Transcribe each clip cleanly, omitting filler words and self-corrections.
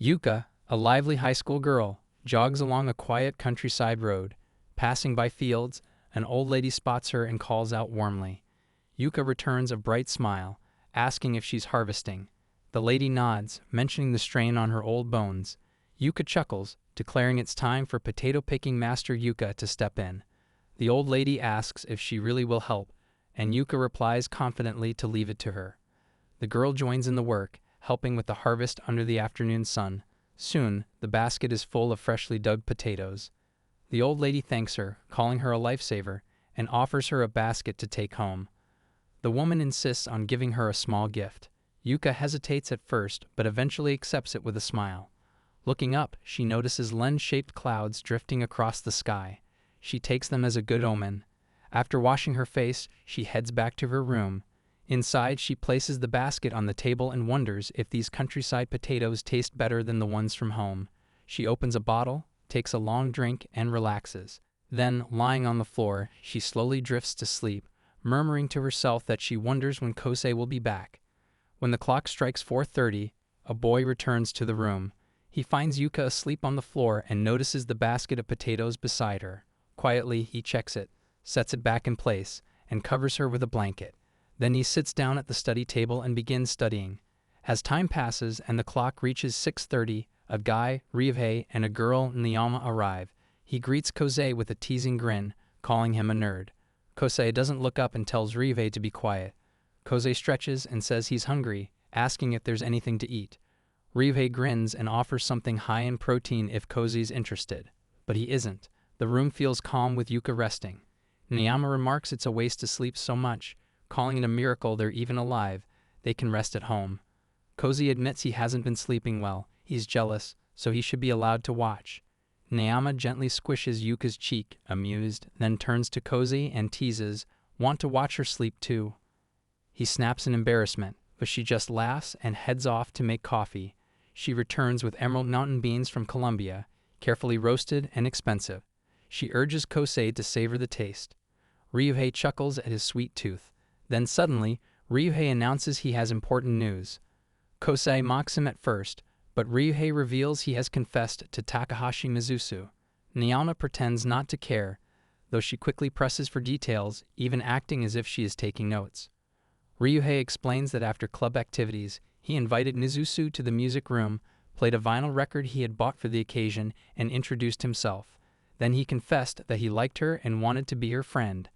Yuka, a lively high school girl, jogs along a quiet countryside road. Passing by fields, an old lady spots her and calls out warmly. Yuka returns a bright smile, asking if she's harvesting. The lady nods, mentioning the strain on her old bones. Yuka chuckles, declaring it's time for potato-picking master Yuka to step in. The old lady asks if she really will help, and Yuka replies confidently to leave it to her. The girl joins in the work, helping with the harvest under the afternoon sun. Soon, the basket is full of freshly dug potatoes. The old lady thanks her, calling her a lifesaver, and offers her a basket to take home. The woman insists on giving her a small gift. Yuka hesitates at first, but eventually accepts it with a smile. Looking up, she notices lens-shaped clouds drifting across the sky. She takes them as a good omen. After washing her face, she heads back to her room. Inside, she places the basket on the table and wonders if these countryside potatoes taste better than the ones from home. She opens a bottle, takes a long drink, and relaxes. Then, lying on the floor, she slowly drifts to sleep, murmuring to herself that she wonders when Koukousei will be back. When the clock strikes 4:30, a boy returns to the room. He finds Yuka asleep on the floor and notices the basket of potatoes beside her. Quietly, he checks it, sets it back in place, and covers her with a blanket. Then he sits down at the study table and begins studying. As time passes and the clock reaches 6:30, a guy, Ryuhei, and a girl, Niyama, arrive. He greets Koukousei with a teasing grin, calling him a nerd. Koukousei doesn't look up and tells Ryuhei to be quiet. Koukousei stretches and says he's hungry, asking if there's anything to eat. Ryuhei grins and offers something high in protein if Koukousei's interested. But he isn't. The room feels calm with Yuka resting. Niyama remarks it's a waste to sleep so much, calling it a miracle they're even alive. They can rest at home. Koukousei admits he hasn't been sleeping well. He's jealous, so he should be allowed to watch. Niyama gently squishes Yuka's cheek, amused, then turns to Koukousei and teases, "Want to watch her sleep too?" He snaps in embarrassment, but she just laughs and heads off to make coffee. She returns with emerald mountain beans from Colombia, carefully roasted and expensive. She urges Koukousei to savor the taste. Ryuhei chuckles at his sweet tooth. Then suddenly, Ryuhei announces he has important news. Koukousei mocks him at first, but Ryuhei reveals he has confessed to Takahashi Mizusu. Niyama pretends not to care, though she quickly presses for details, even acting as if she is taking notes. Ryuhei explains that after club activities, he invited Mizusu to the music room, played a vinyl record he had bought for the occasion, and introduced himself. Then he confessed that he liked her and wanted to be her friend.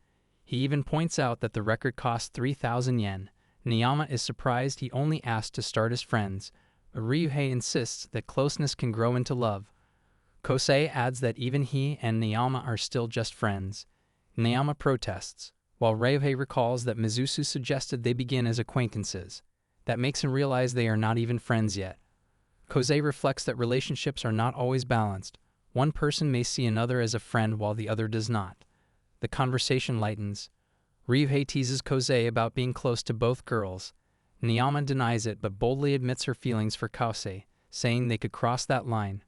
He even points out that the record cost 3,000 yen. Niyama is surprised he only asked to start as friends, but Ryuhei insists that closeness can grow into love. Koukousei adds that even he and Niyama are still just friends. Niyama protests, while Ryuhei recalls that Mizusu suggested they begin as acquaintances. That makes him realize they are not even friends yet. Koukousei reflects that relationships are not always balanced. One person may see another as a friend while the other does not. The conversation lightens. Ryuhei teases Koukousei about being close to both girls. Niyama denies it but boldly admits her feelings for Koukousei, saying they could cross that line.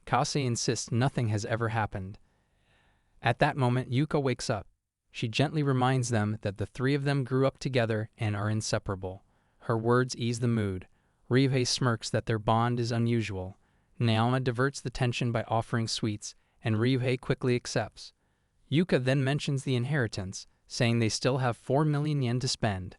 Koukousei insists nothing has ever happened. At that moment, Yuka wakes up. She gently reminds them that the three of them grew up together and are inseparable. Her words ease the mood. Ryuhei smirks that their bond is unusual. Niyama diverts the tension by offering sweets, and Ryuhei quickly accepts. Yuka then mentions the inheritance, saying they still have 4 million yen to spend.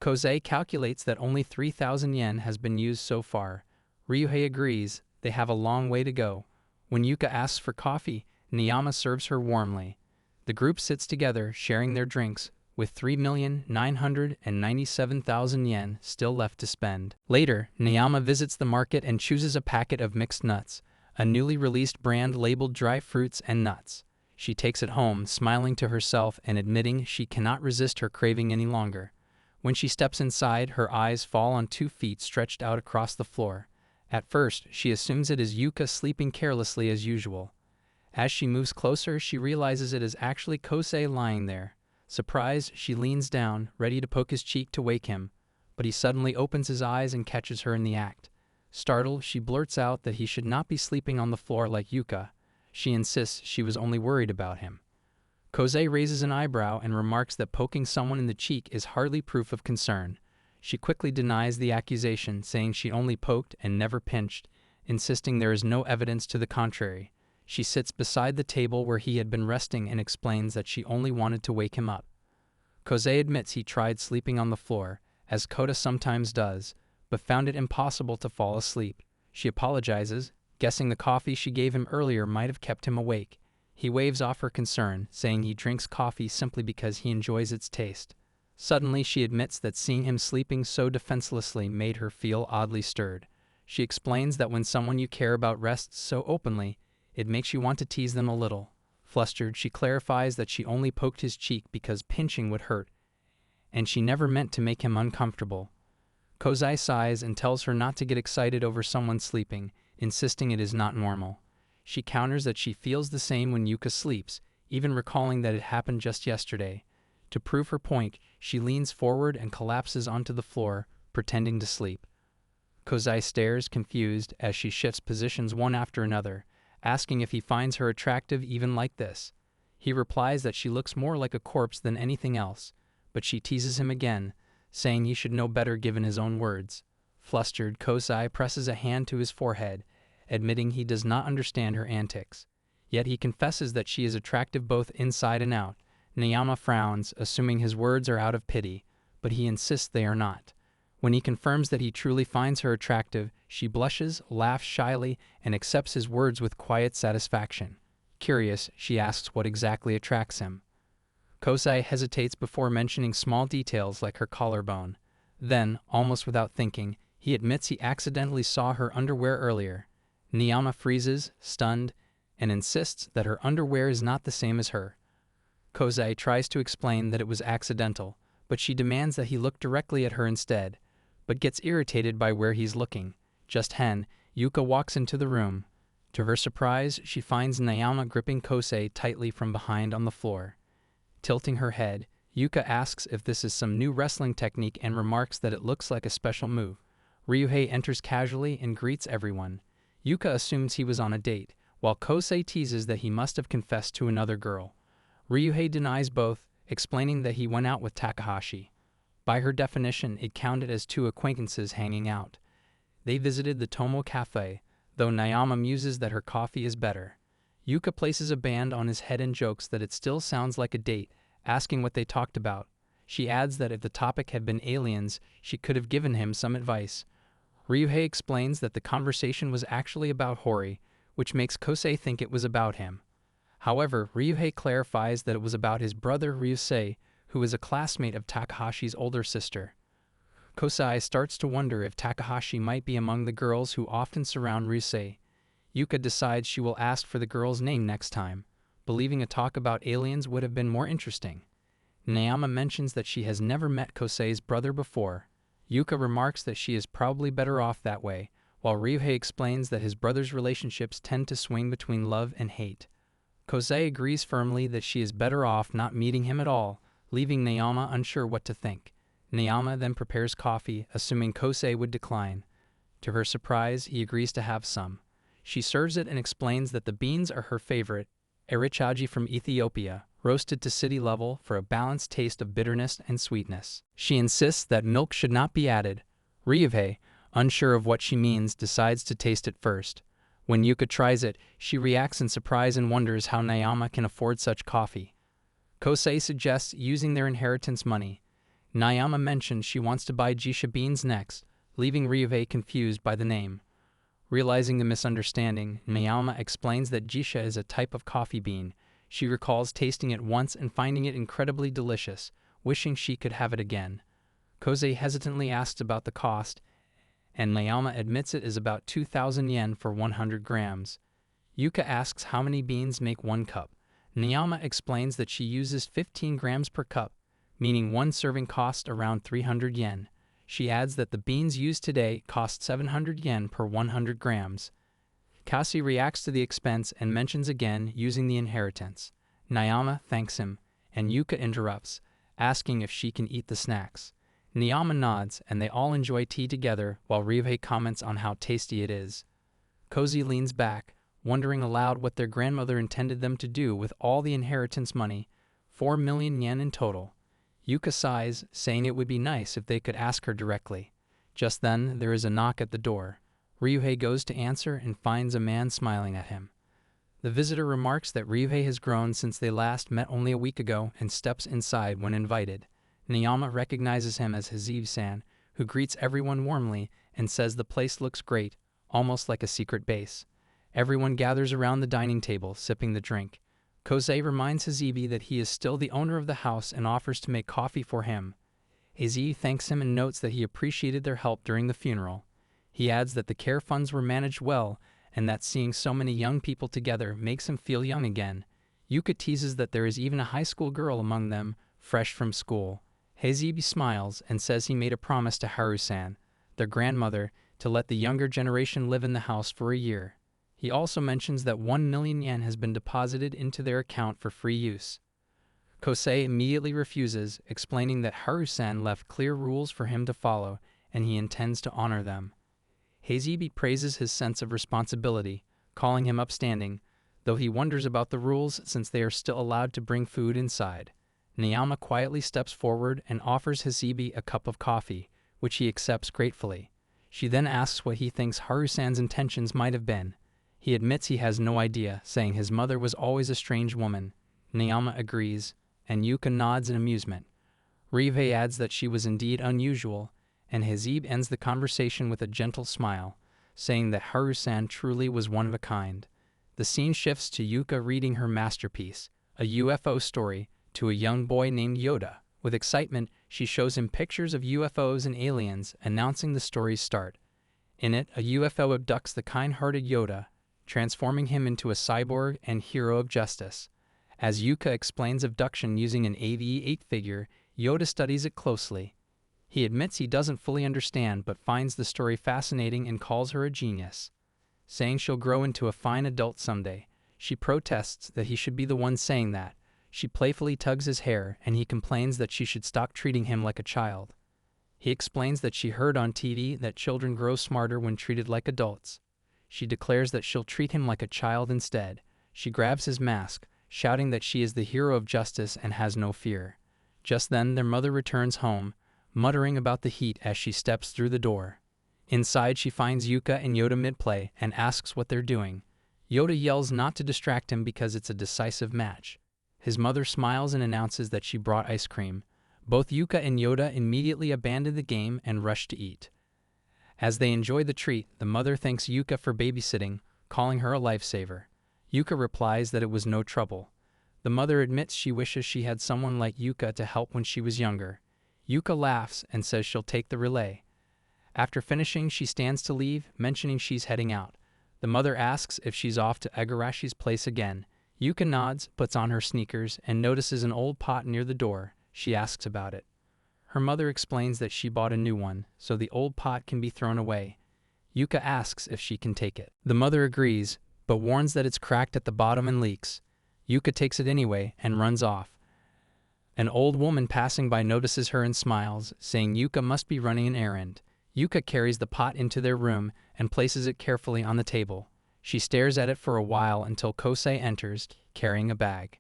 Koukousei calculates that only 3,000 yen has been used so far. Ryuhei agrees, they have a long way to go. When Yuka asks for coffee, Niyama serves her warmly. The group sits together, sharing their drinks, with 3,997,000 yen still left to spend. Later, Niyama visits the market and chooses a packet of mixed nuts, a newly released brand labeled dry fruits and nuts. She takes it home, smiling to herself and admitting she cannot resist her craving any longer. When she steps inside, her eyes fall on 2 feet stretched out across the floor. At first, she assumes it is Yuka sleeping carelessly as usual. As she moves closer, she realizes it is actually Koukousei lying there. Surprised, she leans down, ready to poke his cheek to wake him, but he suddenly opens his eyes and catches her in the act. Startled, she blurts out that he should not be sleeping on the floor like Yuka. She insists she was only worried about him. Koukousei raises an eyebrow and remarks that poking someone in the cheek is hardly proof of concern. She quickly denies the accusation, saying she only poked and never pinched, insisting there is no evidence to the contrary. She sits beside the table where he had been resting and explains that she only wanted to wake him up. Koukousei admits he tried sleeping on the floor, as Kota sometimes does, but found it impossible to fall asleep. She apologizes, guessing the coffee she gave him earlier might have kept him awake. He waves off her concern, saying he drinks coffee simply because he enjoys its taste. Suddenly, she admits that seeing him sleeping so defenselessly made her feel oddly stirred. She explains that when someone you care about rests so openly, it makes you want to tease them a little. Flustered, she clarifies that she only poked his cheek because pinching would hurt, and she never meant to make him uncomfortable. Koukousei sighs and tells her not to get excited over someone sleeping, insisting it is not normal. She counters that she feels the same when Yuka sleeps, even recalling that it happened just yesterday. To prove her point, she leans forward and collapses onto the floor, pretending to sleep. Koukousei stares, confused, as she shifts positions one after another, asking if he finds her attractive even like this. He replies that she looks more like a corpse than anything else, but she teases him again, saying he should know better given his own words. Flustered, Koukousei presses a hand to his forehead, admitting he does not understand her antics. Yet he confesses that she is attractive both inside and out. Nayama frowns, assuming his words are out of pity, but he insists they are not. When he confirms that he truly finds her attractive, she blushes, laughs shyly, and accepts his words with quiet satisfaction. Curious, she asks what exactly attracts him. Koukousei hesitates before mentioning small details like her collarbone. Then, almost without thinking, he admits he accidentally saw her underwear earlier. Nayama freezes, stunned, and insists that her underwear is not the same as her. Koukousei tries to explain that it was accidental, but she demands that he look directly at her instead, but gets irritated by where he's looking. Just then, Yuka walks into the room. To her surprise, she finds Nayama gripping Koukousei tightly from behind on the floor. Tilting her head, Yuka asks if this is some new wrestling technique and remarks that it looks like a special move. Ryuhei enters casually and greets everyone. Yuka assumes he was on a date, while Koukousei teases that he must have confessed to another girl. Ryuhei denies both, explaining that he went out with Takahashi. By her definition, it counted as two acquaintances hanging out. They visited the Tomo Cafe, though Nayama muses that her coffee is better. Yuka places a band on his head and jokes that it still sounds like a date, asking what they talked about. She adds that if the topic had been aliens, she could have given him some advice. Ryuhei explains that the conversation was actually about Hori, which makes Koukousei think it was about him. However, Ryuhei clarifies that it was about his brother Ryusei, who is a classmate of Takahashi's older sister. Koukousei starts to wonder if Takahashi might be among the girls who often surround Ryusei. Yuka decides she will ask for the girl's name next time, believing a talk about aliens would have been more interesting. Nayama mentions that she has never met Kosei's brother before. Yuka remarks that she is probably better off that way, while Ryuhei explains that his brother's relationships tend to swing between love and hate. Koukousei agrees firmly that she is better off not meeting him at all, leaving Nayama unsure what to think. Nayama then prepares coffee, assuming Koukousei would decline. To her surprise, he agrees to have some. She serves it and explains that the beans are her favorite, erichaji from Ethiopia, roasted to city level for a balanced taste of bitterness and sweetness. She insists that milk should not be added. Ryuhei, unsure of what she means, decides to taste it first. When Yuka tries it, she reacts in surprise and wonders how Nayama can afford such coffee. Koukousei suggests using their inheritance money. Nayama mentions she wants to buy Jisha beans next, leaving Ryuhei confused by the name. Realizing the misunderstanding, Nayama explains that Jisha is a type of coffee bean. She recalls tasting it once and finding it incredibly delicious, wishing she could have it again. Koukousei hesitantly asks about the cost, and Nayama admits it is about 2,000 yen for 100 grams. Yuka asks how many beans make 1 cup. Nayama explains that she uses 15 grams per cup, meaning one serving costs around 300 yen. She adds that the beans used today cost 700 yen per 100 grams. Kasi reacts to the expense and mentions again using the inheritance. Nayama thanks him, and Yuka interrupts, asking if she can eat the snacks. Nayama nods, and they all enjoy tea together while Ryuhei comments on how tasty it is. Koukousei leans back, wondering aloud what their grandmother intended them to do with all the inheritance money, 4 million yen in total. Yuka sighs, saying it would be nice if they could ask her directly. Just then, there is a knock at the door. Ryuhei goes to answer and finds a man smiling at him. The visitor remarks that Ryuhei has grown since they last met only a week ago and steps inside when invited. Nayama recognizes him as Haziv-san, who greets everyone warmly and says the place looks great, almost like a secret base. Everyone gathers around the dining table, sipping the drink. Koukousei reminds Hazibi that he is still the owner of the house and offers to make coffee for him. Hazibi thanks him and notes that he appreciated their help during the funeral. He adds that the care funds were managed well and that seeing so many young people together makes him feel young again. Yuka teases that there is even a high school girl among them, fresh from school. Hazibi smiles and says he made a promise to Haru-san, their grandmother, to let the younger generation live in the house for a year. He also mentions that 1 million yen has been deposited into their account for free use. Koukousei immediately refuses, explaining that Haru-san left clear rules for him to follow, and he intends to honor them. Hazibi praises his sense of responsibility, calling him upstanding, though he wonders about the rules since they are still allowed to bring food inside. Nayama quietly steps forward and offers Hazibi a cup of coffee, which he accepts gratefully. She then asks what he thinks Haru-san's intentions might have been. He admits he has no idea, saying his mother was always a strange woman. Nayama agrees, and Yuka nods in amusement. Ryuhei adds that she was indeed unusual, and Hazib ends the conversation with a gentle smile, saying that Haru-san truly was one of a kind. The scene shifts to Yuka reading her masterpiece, a UFO story, to a young boy named Yoda. With excitement, she shows him pictures of UFOs and aliens, announcing the story's start. In it, a UFO abducts the kind-hearted Yoda, transforming him into a cyborg and hero of justice. As Yuka explains abduction using an AVE-8 figure, Yoda studies it closely. He admits he doesn't fully understand but finds the story fascinating and calls her a genius. Saying she'll grow into a fine adult someday, she protests that he should be the one saying that. She playfully tugs his hair and he complains that she should stop treating him like a child. He explains that she heard on TV that children grow smarter when treated like adults. She declares that she'll treat him like a child instead. She grabs his mask, shouting that she is the hero of justice and has no fear. Just then, their mother returns home, muttering about the heat as she steps through the door. Inside, she finds Yuka and Yoda mid-play and asks what they're doing. Yoda yells not to distract him because it's a decisive match. His mother smiles and announces that she brought ice cream. Both Yuka and Yoda immediately abandon the game and rush to eat. As they enjoy the treat, the mother thanks Yuka for babysitting, calling her a lifesaver. Yuka replies that it was no trouble. The mother admits she wishes she had someone like Yuka to help when she was younger. Yuka laughs and says she'll take the relay. After finishing, she stands to leave, mentioning she's heading out. The mother asks if she's off to Agarashi's place again. Yuka nods, puts on her sneakers, and notices an old pot near the door. She asks about it. Her mother explains that she bought a new one, so the old pot can be thrown away. Yuka asks if she can take it. The mother agrees, but warns that it's cracked at the bottom and leaks. Yuka takes it anyway and runs off. An old woman passing by notices her and smiles, saying Yuka must be running an errand. Yuka carries the pot into their room and places it carefully on the table. She stares at it for a while until Koukousei enters, carrying a bag.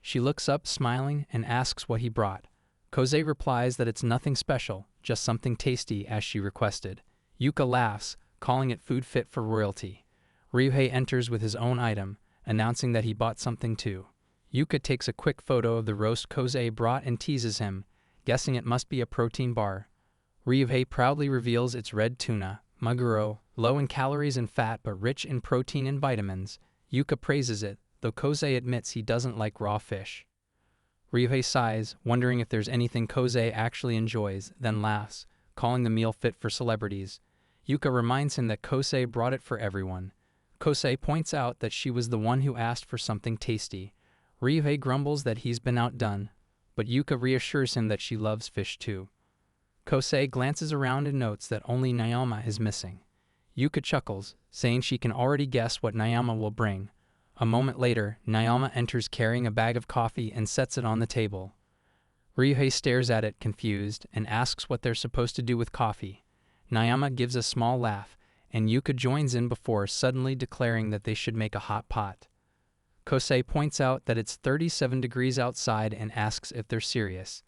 She looks up, smiling, and asks what he brought. Koukousei replies that it's nothing special, just something tasty as she requested. Yuka laughs, calling it food fit for royalty. Ryuhei enters with his own item, announcing that he bought something too. Yuka takes a quick photo of the roast Koukousei brought and teases him, guessing it must be a protein bar. Ryuhei proudly reveals it's red tuna, maguro, low in calories and fat but rich in protein and vitamins. Yuka praises it, though Koukousei admits he doesn't like raw fish. Ryuhei sighs, wondering if there's anything Koukousei actually enjoys, then laughs, calling the meal fit for celebrities. Yuka reminds him that Koukousei brought it for everyone. Koukousei points out that she was the one who asked for something tasty. Ryuhei grumbles that he's been outdone, but Yuka reassures him that she loves fish too. Koukousei glances around and notes that only Nayama is missing. Yuka chuckles, saying she can already guess what Nayama will bring. A moment later, Nayama enters carrying a bag of coffee and sets it on the table. Ryuhei stares at it, confused, and asks what they're supposed to do with coffee. Nayama gives a small laugh, and Yuka joins in before suddenly declaring that they should make a hot pot. Koukousei points out that it's 37 degrees outside and asks if they're serious.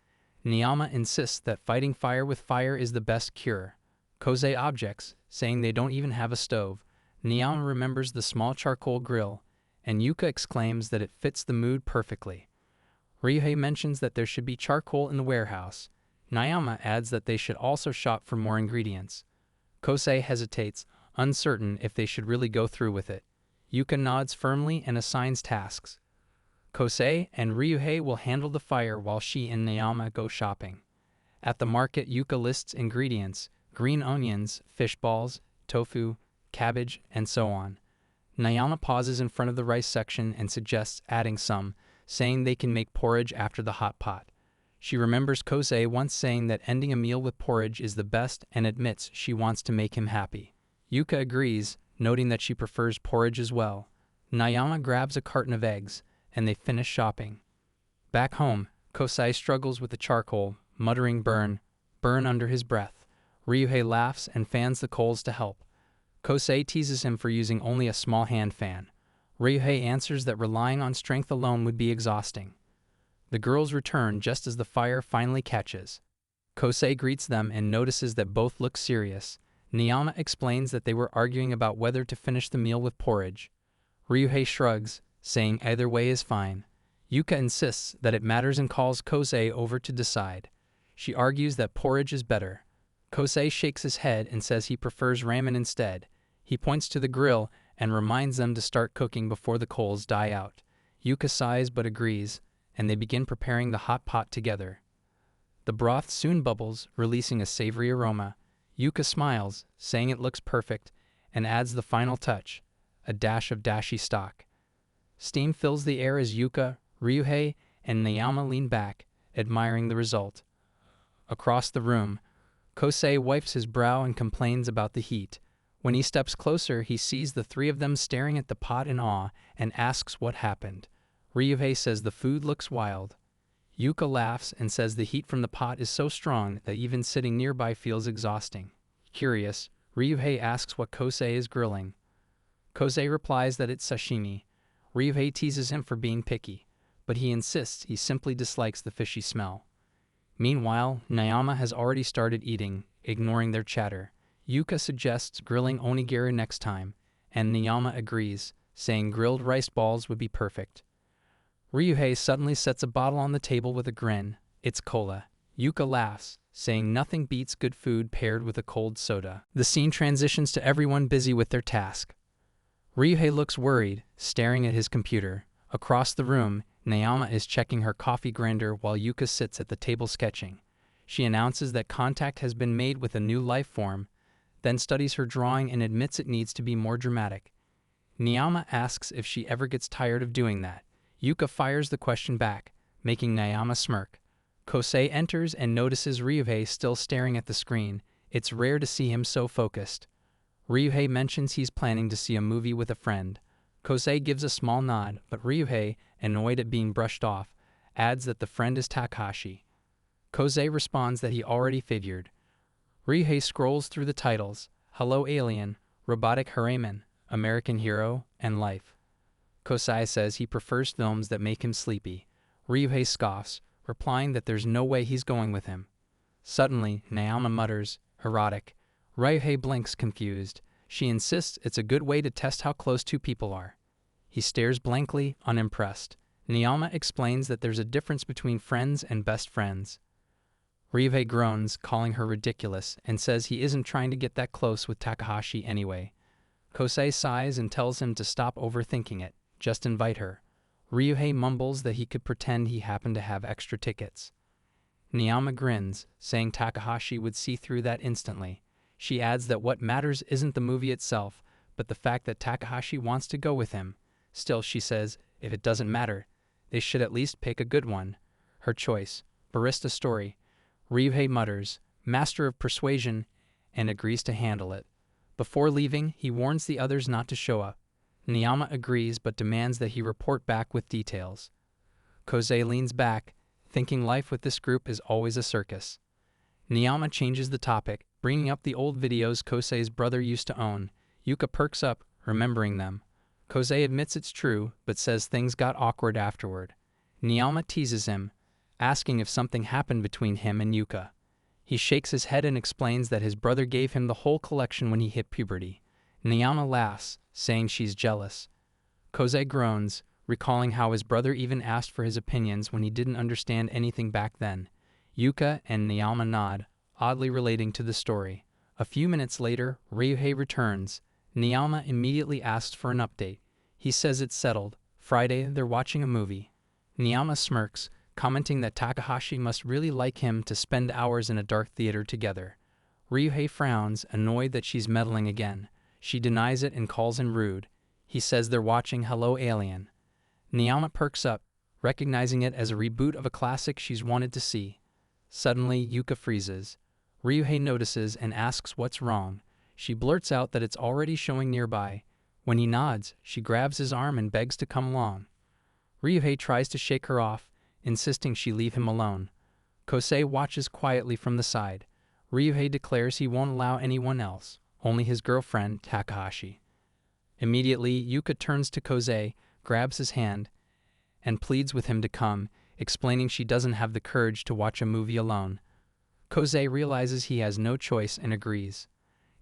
Nayama insists that fighting fire with fire is the best cure. Koukousei objects, saying they don't even have a stove. Niyama remembers the small charcoal grill, and Yuka exclaims that it fits the mood perfectly. Ryuhei mentions that there should be charcoal in the warehouse. Niyama adds that they should also shop for more ingredients. Koukousei hesitates, uncertain if they should really go through with it. Yuka nods firmly and assigns tasks. Koukousei and Ryuhei will handle the fire while she and Niyama go shopping. At the market, Yuka lists ingredients: green onions, fish balls, tofu, cabbage, and so on. Niyama pauses in front of the rice section and suggests adding some, saying they can make porridge after the hot pot. She remembers Koukousei once saying that ending a meal with porridge is the best and admits she wants to make him happy. Yuka agrees, noting that she prefers porridge as well. Niyama grabs a carton of eggs, and they finish shopping. Back home, Koukousei struggles with the charcoal, muttering burn, burn under his breath. Ryuhei laughs and fans the coals to help. Koukousei teases him for using only a small hand fan. Ryuhei answers that relying on strength alone would be exhausting. The girls return just as the fire finally catches. Koukousei greets them and notices that both look serious. Niyama explains that they were arguing about whether to finish the meal with porridge. Ryuhei shrugs, saying either way is fine. Yuka insists that it matters and calls Koukousei over to decide. She argues that porridge is better. Koukousei shakes his head and says he prefers ramen instead. He points to the grill and reminds them to start cooking before the coals die out. Yuka sighs but agrees, and they begin preparing the hot pot together. The broth soon bubbles, releasing a savory aroma. Yuka smiles, saying it looks perfect, and adds the final touch, a dash of dashi stock. Steam fills the air as Yuka, Ryuhei, and Niyama lean back, admiring the result. Across the room, Koukousei wipes his brow and complains about the heat. When he steps closer, he sees the three of them staring at the pot in awe and asks what happened. Ryuhei says the food looks wild. Yuka laughs and says the heat from the pot is so strong that even sitting nearby feels exhausting. Curious, Ryuhei asks what Koukousei is grilling. Koukousei replies that it's sashimi. Ryuhei teases him for being picky, but he insists he simply dislikes the fishy smell. Meanwhile, Niyama has already started eating, ignoring their chatter. Yuka suggests grilling onigiri next time, and Niyama agrees, saying grilled rice balls would be perfect. Ryuhei suddenly sets a bottle on the table with a grin. It's cola. Yuka laughs, saying nothing beats good food paired with a cold soda. The scene transitions to everyone busy with their task. Ryuhei looks worried, staring at his computer. Across the room, Niyama is checking her coffee grinder while Yuka sits at the table sketching. She announces that contact has been made with a new life form, then studies her drawing and admits it needs to be more dramatic. Niyama asks if she ever gets tired of doing that. Yuka fires the question back, making Niyama smirk. Koukousei enters and notices Ryuhei still staring at the screen. It's rare to see him so focused. Ryuhei mentions he's planning to see a movie with a friend. Koukousei gives a small nod, but Ryuhei, annoyed at being brushed off, adds that the friend is Takahashi. Koukousei responds that he already figured. Ryuhei scrolls through the titles: Hello Alien, Robotic Harayman, American Hero, and Life. Koukousei says he prefers films that make him sleepy. Ryuhei scoffs, replying that there's no way he's going with him. Suddenly, Niyama mutters, erotic. Ryuhei blinks confused. She insists it's a good way to test how close two people are. He stares blankly, unimpressed. Niyama explains that there's a difference between friends and best friends. Ryuhei groans, calling her ridiculous, and says he isn't trying to get that close with Takahashi anyway. Koukousei sighs and tells him to stop overthinking it. Just invite her. Ryuhei mumbles that he could pretend he happened to have extra tickets. Niyama grins, saying Takahashi would see through that instantly. She adds that what matters isn't the movie itself, but the fact that Takahashi wants to go with him. Still, she says, if it doesn't matter, they should at least pick a good one. Her choice, Barista Story. Ryuhei mutters, master of persuasion, and agrees to handle it. Before leaving, he warns the others not to show up. Niyama agrees but demands that he report back with details. Koukousei leans back, thinking life with this group is always a circus. Niyama changes the topic, bringing up the old videos Kousei's brother used to own. Yuka perks up, remembering them. Koukousei admits it's true, but says things got awkward afterward. Niyama teases him, asking if something happened between him and Yuka. He shakes his head and explains that his brother gave him the whole collection when he hit puberty. Niyama laughs, saying she's jealous. Koukousei groans, recalling how his brother even asked for his opinions when he didn't understand anything back then. Yuka and Niyama nod, oddly relating to the story. A few minutes later, Ryuhei returns. Niyama immediately asks for an update. He says it's settled. Friday, they're watching a movie. Niyama smirks, commenting that Takahashi must really like him to spend hours in a dark theater together. Ryuhei frowns, annoyed that she's meddling again. She denies it and calls him rude. He says they're watching Hello Alien. Niyama perks up, recognizing it as a reboot of a classic she's wanted to see. Suddenly, Yuka freezes. Ryuhei notices and asks what's wrong. She blurts out that it's already showing nearby. When he nods, she grabs his arm and begs to come along. Ryuhei tries to shake her off, insisting she leave him alone. Koukousei watches quietly from the side. Ryuhei declares he won't allow anyone else, only his girlfriend, Takahashi. Immediately, Yuka turns to Koukousei, grabs his hand, and pleads with him to come, explaining she doesn't have the courage to watch a movie alone. Koukousei realizes he has no choice and agrees.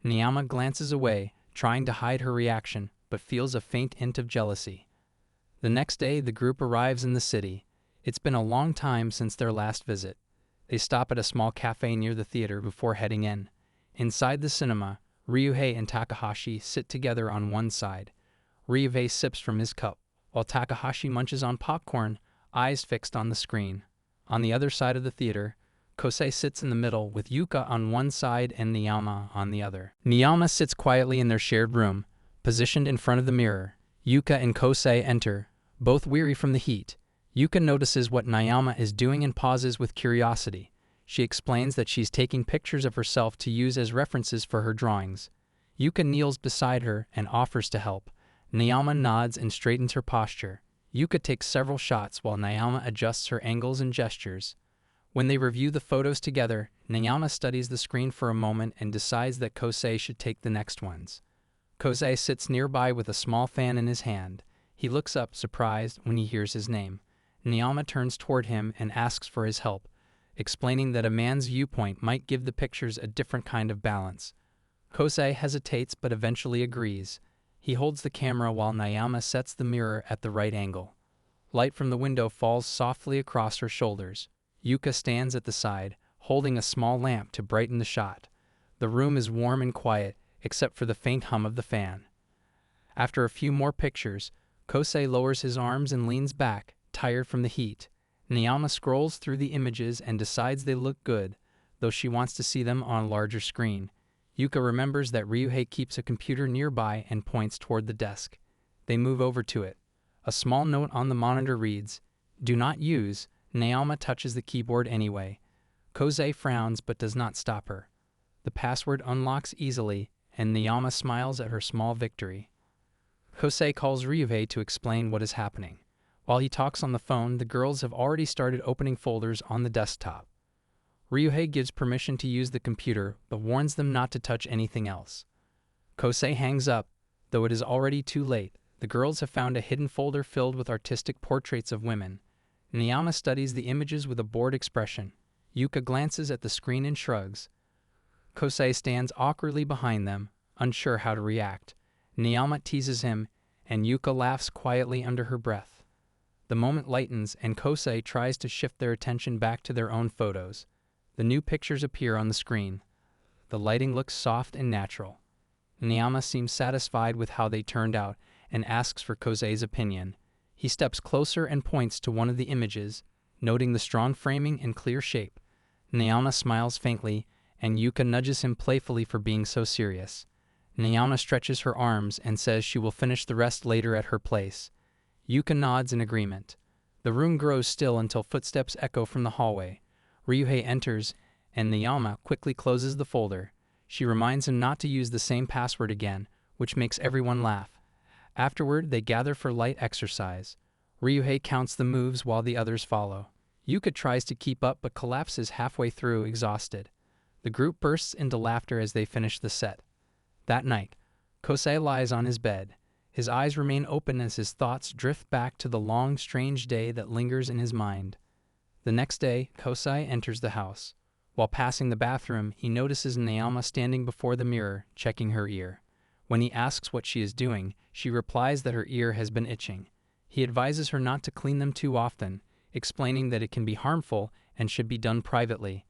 Niyama glances away, trying to hide her reaction, but feels a faint hint of jealousy. The next day, the group arrives in the city. It's been a long time since their last visit. They stop at a small cafe near the theater before heading in. Inside the cinema, Ryuhei and Takahashi sit together on one side. Ryuhei sips from his cup, while Takahashi munches on popcorn, eyes fixed on the screen. On the other side of the theater, Koukousei sits in the middle with Yuka on one side and Niyama on the other. Niyama sits quietly in their shared room, positioned in front of the mirror. Yuka and Koukousei enter, both weary from the heat. Yuka notices what Niyama is doing and pauses with curiosity. She explains that she's taking pictures of herself to use as references for her drawings. Yuka kneels beside her and offers to help. Niyama nods and straightens her posture. Yuka takes several shots while Niyama adjusts her angles and gestures. When they review the photos together, Niyama studies the screen for a moment and decides that Koukousei should take the next ones. Koukousei sits nearby with a small fan in his hand. He looks up, surprised, when he hears his name. Niyama turns toward him and asks for his help, explaining that a man's viewpoint might give the pictures a different kind of balance. Koukousei hesitates but eventually agrees. He holds the camera while Niyama sets the mirror at the right angle. Light from the window falls softly across her shoulders. Yuka stands at the side, holding a small lamp to brighten the shot. The room is warm and quiet, except for the faint hum of the fan. After a few more pictures, Koukousei lowers his arms and leans back, tired from the heat. Niyama scrolls through the images and decides they look good, though she wants to see them on a larger screen. Yuka remembers that Ryuhei keeps a computer nearby and points toward the desk. They move over to it. A small note on the monitor reads, "Do not use." Niyama touches the keyboard anyway. Koukousei frowns but does not stop her. The password unlocks easily, and Niyama smiles at her small victory. Koukousei calls Ryuhei to explain what is happening. While he talks on the phone, the girls have already started opening folders on the desktop. Ryuhei gives permission to use the computer, but warns them not to touch anything else. Koukousei hangs up, though it is already too late. The girls have found a hidden folder filled with artistic portraits of women. Niyama studies the images with a bored expression. Yuka glances at the screen and shrugs. Koukousei stands awkwardly behind them, unsure how to react. Niyama teases him, and Yuka laughs quietly under her breath. The moment lightens, and Koukousei tries to shift their attention back to their own photos. The new pictures appear on the screen. The lighting looks soft and natural. Niyama seems satisfied with how they turned out and asks for Koukousei's opinion. He steps closer and points to one of the images, noting the strong framing and clear shape. Niyama smiles faintly, and Yuka nudges him playfully for being so serious. Niyama stretches her arms and says she will finish the rest later at her place. Yuka nods in agreement. The room grows still until footsteps echo from the hallway. Ryuhei enters, and Niyama quickly closes the folder. She reminds him not to use the same password again, which makes everyone laugh. Afterward, they gather for light exercise. Ryuhei counts the moves while the others follow. Yuka tries to keep up but collapses halfway through, exhausted. The group bursts into laughter as they finish the set. That night, Koukousei lies on his bed. His eyes remain open as his thoughts drift back to the long, strange day that lingers in his mind. The next day, Koukousei enters the house. While passing the bathroom, he notices Naoma standing before the mirror, checking her ear. When he asks what she is doing, she replies that her ear has been itching. He advises her not to clean them too often, explaining that it can be harmful and should be done privately.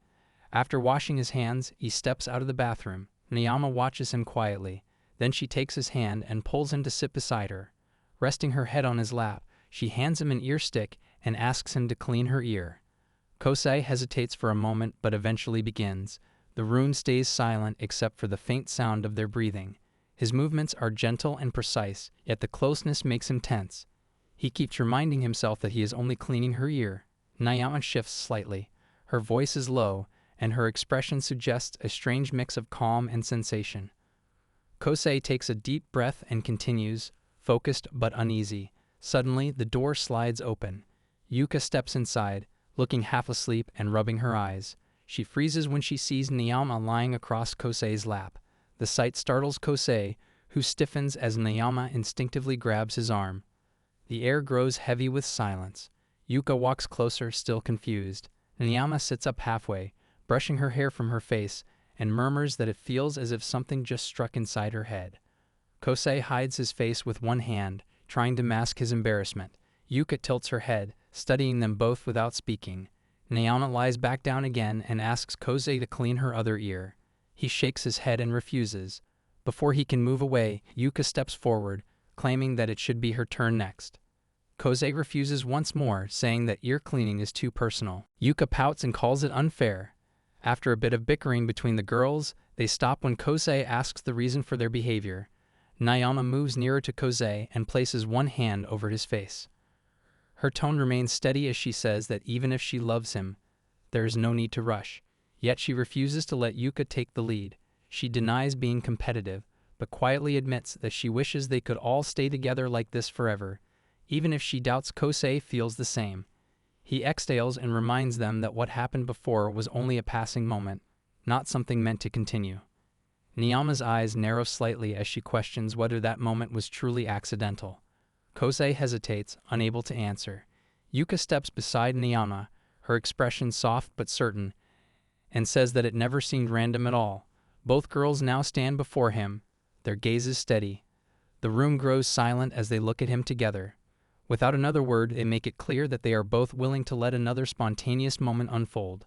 After washing his hands, he steps out of the bathroom. Naoma watches him quietly. Then she takes his hand and pulls him to sit beside her. Resting her head on his lap, she hands him an ear stick and asks him to clean her ear. Koukousei hesitates for a moment but eventually begins. The room stays silent except for the faint sound of their breathing. His movements are gentle and precise, yet the closeness makes him tense. He keeps reminding himself that he is only cleaning her ear. Naoma shifts slightly. Her voice is low, and her expression suggests a strange mix of calm and sensation. Koukousei takes a deep breath and continues, focused but uneasy. Suddenly, the door slides open. Yuka steps inside, looking half asleep and rubbing her eyes. She freezes when she sees Naoma lying across Kousei's lap. The sight startles Koukousei, who stiffens as Naoma instinctively grabs his arm. The air grows heavy with silence. Yuka walks closer, still confused. Naoma sits up halfway, brushing her hair from her face, and murmurs that it feels as if something just struck inside her head. Koukousei hides his face with one hand, trying to mask his embarrassment. Yuka tilts her head, studying them both without speaking. Naoma lies back down again and asks Koukousei to clean her other ear. He shakes his head and refuses. Before he can move away, Yuka steps forward, claiming that it should be her turn next. Koukousei refuses once more, saying that ear cleaning is too personal. Yuka pouts and calls it unfair. After a bit of bickering between the girls, they stop when Koukousei asks the reason for their behavior. Naoma moves nearer to Koukousei and places one hand over his face. Her tone remains steady as she says that even if she loves him, there is no need to rush. Yet she refuses to let Yuka take the lead. She denies being competitive, but quietly admits that she wishes they could all stay together like this forever. Even if she doubts, Koukousei feels the same. He exhales and reminds them that what happened before was only a passing moment, not something meant to continue. Naoma's eyes narrow slightly as she questions whether that moment was truly accidental. Koukousei hesitates, unable to answer. Yuka steps beside Naoma, her expression soft but certain, and says that it never seemed random at all. Both girls now stand before him, their gazes steady. The room grows silent as they look at him together. Without another word, they make it clear that they are both willing to let another spontaneous moment unfold.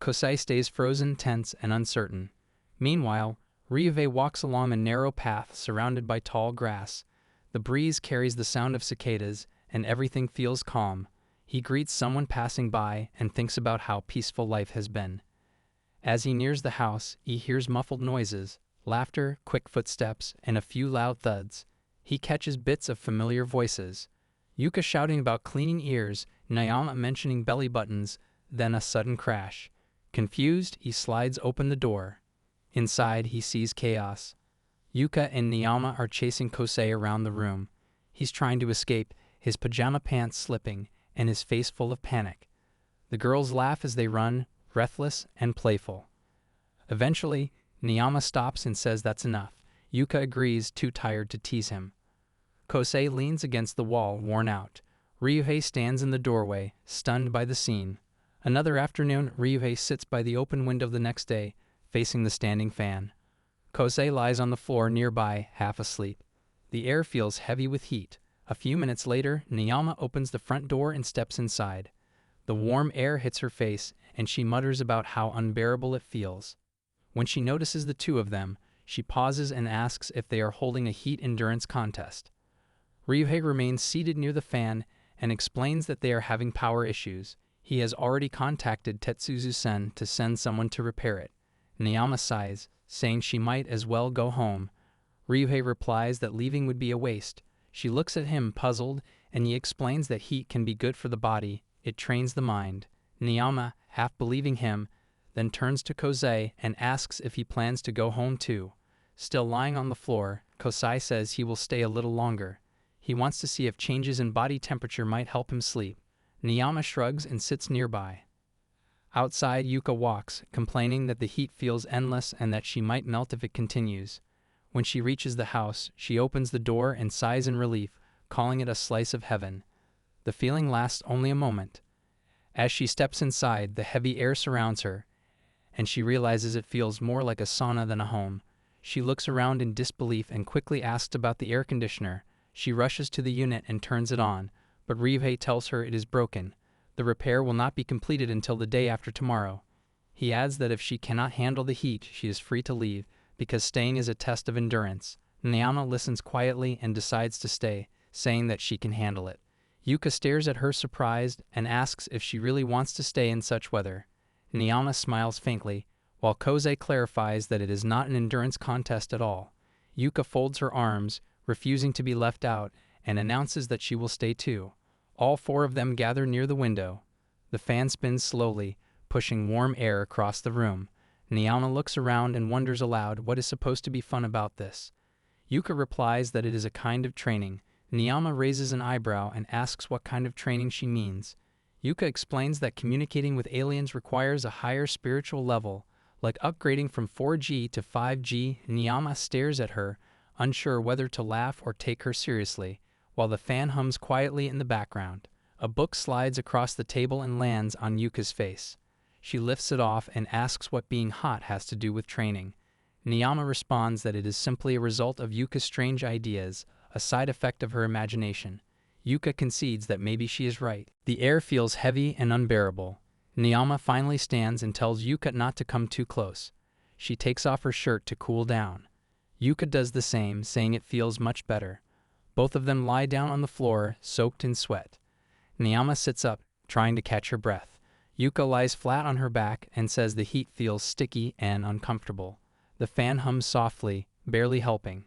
Koukousei stays frozen, tense, and uncertain. Meanwhile, Ryuhei walks along a narrow path surrounded by tall grass. The breeze carries the sound of cicadas, and everything feels calm. He greets someone passing by and thinks about how peaceful life has been. As he nears the house, he hears muffled noises, laughter, quick footsteps, and a few loud thuds. He catches bits of familiar voices. Yuka shouting about cleaning ears, Naoma mentioning belly buttons, then a sudden crash. Confused, he slides open the door. Inside, he sees chaos. Yuka and Naoma are chasing Koukousei around the room. He's trying to escape, his pajama pants slipping, and his face full of panic. The girls laugh as they run, breathless and playful. Eventually, Naoma stops and says that's enough. Yuka agrees, too tired to tease him. Koukousei leans against the wall, worn out. Ryuhei stands in the doorway, stunned by the scene. Another afternoon, Ryuhei sits by the open window the next day, facing the standing fan. Koukousei lies on the floor nearby, half asleep. The air feels heavy with heat. A few minutes later, Naoma opens the front door and steps inside. The warm air hits her face, and she mutters about how unbearable it feels. When she notices the two of them, she pauses and asks if they are holding a heat endurance contest. Ryuhei remains seated near the fan and explains that they are having power issues. He has already contacted Tetsuzu-sen to send someone to repair it. Naoma sighs, saying she might as well go home. Ryuhei replies that leaving would be a waste. She looks at him puzzled, and he explains that heat can be good for the body. It trains the mind. Naoma, half believing him, then turns to Koukousei and asks if he plans to go home too. Still lying on the floor, Koukousei says he will stay a little longer. He wants to see if changes in body temperature might help him sleep. Naoma shrugs and sits nearby. Outside, Yuka walks, complaining that the heat feels endless and that she might melt if it continues. When she reaches the house, she opens the door and sighs in relief, calling it a slice of heaven. The feeling lasts only a moment. As she steps inside, the heavy air surrounds her, and she realizes it feels more like a sauna than a home. She looks around in disbelief and quickly asks about the air conditioner. She rushes to the unit and turns it on, but Ryuhei tells her it is broken. The repair will not be completed until the day after tomorrow. He adds that if she cannot handle the heat, she is free to leave, because staying is a test of endurance. Nayama listens quietly and decides to stay, saying that she can handle it. Yuka stares at her surprised and asks if she really wants to stay in such weather. Nayama smiles faintly, while Koukousei clarifies that it is not an endurance contest at all. Yuka folds her arms, refusing to be left out, and announces that she will stay too. All four of them gather near the window. The fan spins slowly, pushing warm air across the room. Nayama looks around and wonders aloud what is supposed to be fun about this. Yuka replies that it is a kind of training. Nayama raises an eyebrow and asks what kind of training she means. Yuka explains that communicating with aliens requires a higher spiritual level, like upgrading from 4G to 5G. Nayama stares at her, unsure whether to laugh or take her seriously, while the fan hums quietly in the background. A book slides across the table and lands on Yuka's face. She lifts it off and asks what being hot has to do with training. Nayama responds that it is simply a result of Yuka's strange ideas, a side effect of her imagination. Yuka concedes that maybe she is right. The air feels heavy and unbearable. Nayama finally stands and tells Yuka not to come too close. She takes off her shirt to cool down. Yuka does the same, saying it feels much better. Both of them lie down on the floor, soaked in sweat. Nayama sits up, trying to catch her breath. Yuka lies flat on her back and says the heat feels sticky and uncomfortable. The fan hums softly, barely helping.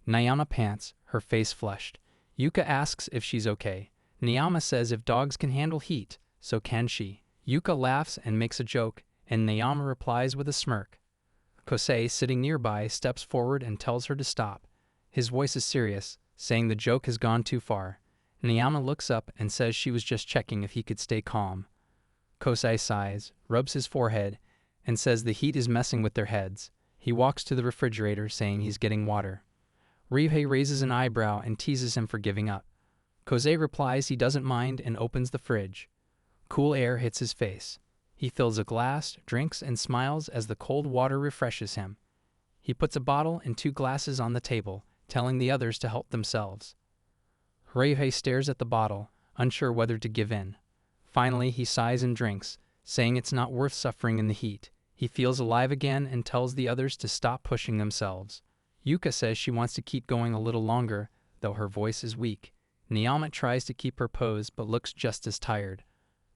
Nayama pants, her face flushed. Yuka asks if she's okay. Nayama says if dogs can handle heat, so can she. Yuka laughs and makes a joke, and Nayama replies with a smirk. Koukousei, sitting nearby, steps forward and tells her to stop. His voice is serious, saying the joke has gone too far. Nayama looks up and says she was just checking if he could stay calm. Koukousei sighs, rubs his forehead, and says the heat is messing with their heads. He walks to the refrigerator, saying he's getting water. Ryuhei raises an eyebrow and teases him for giving up. Koukousei replies he doesn't mind and opens the fridge. Cool air hits his face. He fills a glass, drinks, and smiles as the cold water refreshes him. He puts a bottle and 2 glasses on the table, telling the others to help themselves. Ryuhei stares at the bottle, unsure whether to give in. Finally, he sighs and drinks, saying it's not worth suffering in the heat. He feels alive again and tells the others to stop pushing themselves. Yuka says she wants to keep going a little longer, though her voice is weak. Nayama tries to keep her pose but looks just as tired.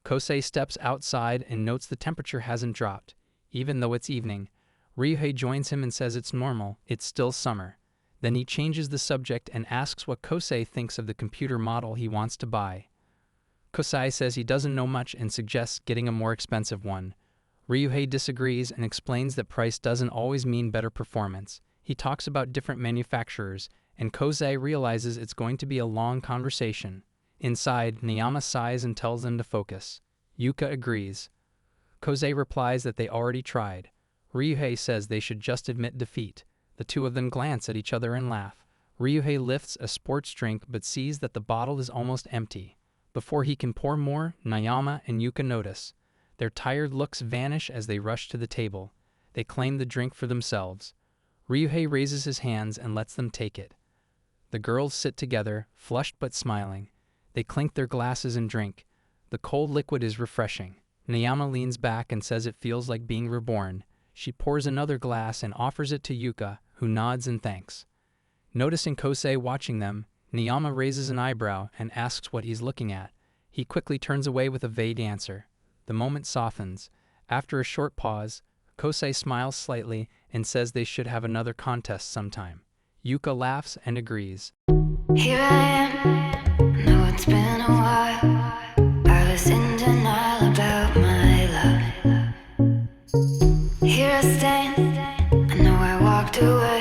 Koukousei steps outside and notes the temperature hasn't dropped, even though it's evening. Ryuhei joins him and says it's normal, it's still summer. Then he changes the subject and asks what Koukousei thinks of the computer model he wants to buy. Koukousei says he doesn't know much and suggests getting a more expensive one. Ryuhei disagrees and explains that price doesn't always mean better performance. He talks about different manufacturers, and Koukousei realizes it's going to be a long conversation. Inside, Nayama sighs and tells them to focus. Yuka agrees. Koukousei replies that they already tried. Ryuhei says they should just admit defeat. The two of them glance at each other and laugh. Ryuhei lifts a sports drink but sees that the bottle is almost empty. Before he can pour more, Nayama and Yuka notice. Their tired looks vanish as they rush to the table. They claim the drink for themselves. Ryuhei raises his hands and lets them take it. The girls sit together, flushed but smiling. They clink their glasses and drink. The cold liquid is refreshing. Nayama leans back and says it feels like being reborn. She pours another glass and offers it to Yuka, who nods and thanks. Noticing Koukousei watching them, Nayama raises an eyebrow and asks what he's looking at. He quickly turns away with a vague answer. The moment softens. After a short pause, Koukousei smiles slightly and says they should have another contest sometime. Yuka laughs and agrees. Here I am, know it's been a while. I was in denial about my love. Here I stand, I know I walked away.